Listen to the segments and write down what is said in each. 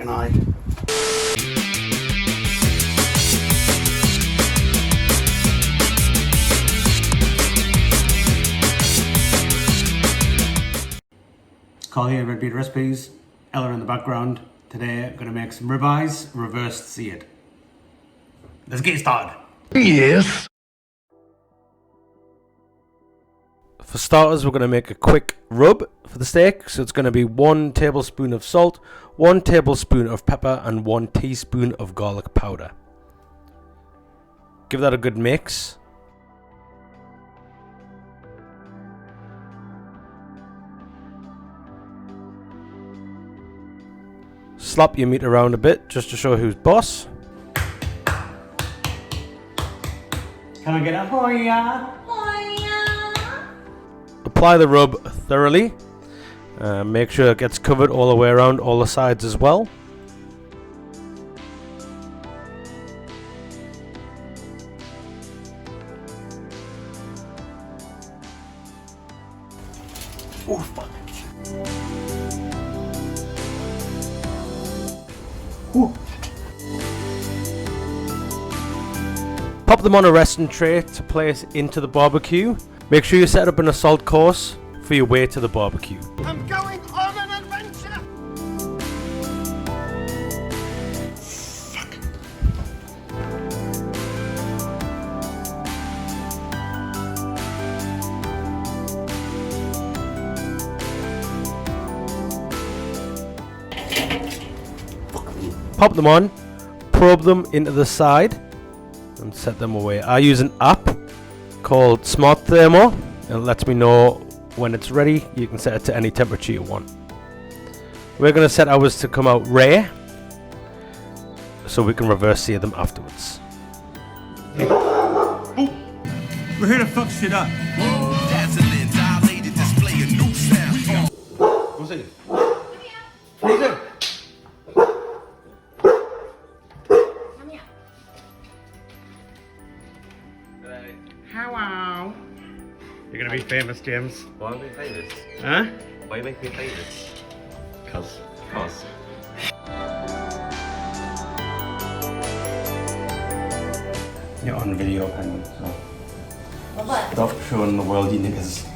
an eye. Carl here, Red Beard Recipes. Ella in the background. Today I'm going to make some ribeyes, reversed seared. Let's get started. Yes. For starters, we're going to make a quick rub for the steak. So it's going to be 1 tablespoon of salt, 1 tablespoon of pepper, and 1 teaspoon of garlic powder. Give that a good mix. Slap your meat around a bit just to show who's boss. Can I get a hoya? Apply the rub thoroughly. Make sure it gets covered all the way around all the sides as well. Oh, fuck. Ooh. Pop them on a resting tray to place into the barbecue. Make sure you set up an assault course for your way to the barbecue. I'm going on an adventure. Pop them on, probe them into the side, and set them away. I use an app called Smart Thermo, and it lets me know when it's ready. You can set it to any temperature you want. We're going to set ours to come rare, so we can reverse sear them afterwards. We're here to fuck shit up. What's it? What's it? Hello. You're gonna be famous, James. Why am I famous? Huh? Why you make me famous? Cause. You're on video, Penguin, so. Stop showing the world you niggas.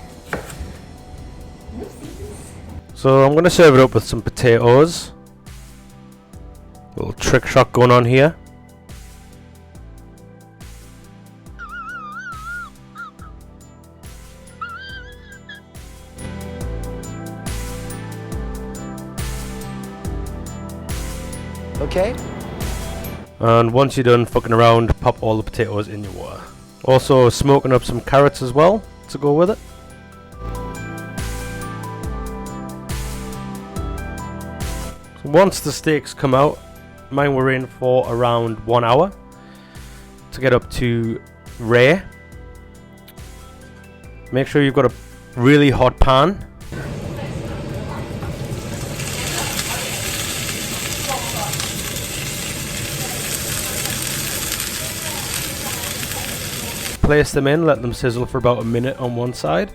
So I'm going to serve it up with some potatoes. Little trick shot going on here. Okay. And once you're done fucking around, pop all the potatoes in your water. Also smoking up some carrots as well to go with it. So once the steaks come out, mine were in for around 1 hour to get up to rare. Make sure you've got a really hot pan. Place them in, let them sizzle for about a minute on one side.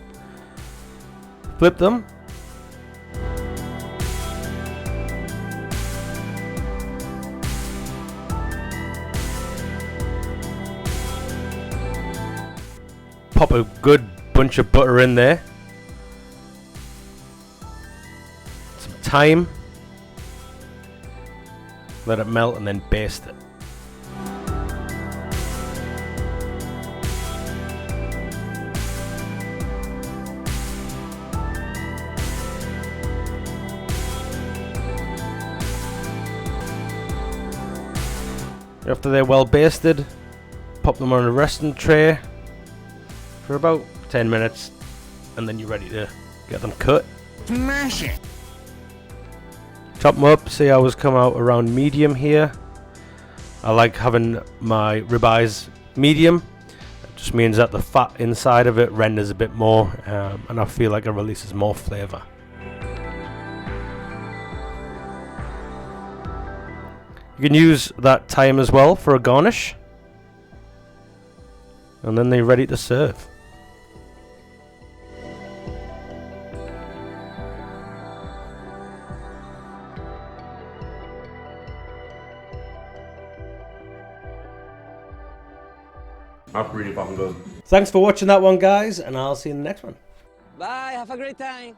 Flip them. Pop a good bunch of butter in there. Some thyme. Let it melt and then baste it. After they're well basted, pop them on a resting tray for about 10 minutes and then you're ready to get them cut. Smash it. Chop them up. See, ours come out around medium here. I like having my ribeyes medium. It just means that the fat inside of it renders a bit more and I feel like it releases more flavour. You can use that thyme as well for a garnish. And then they're ready to serve. That's really fucking good. Thanks for watching that one, guys, and I'll see you in the next one. Bye, have a great time.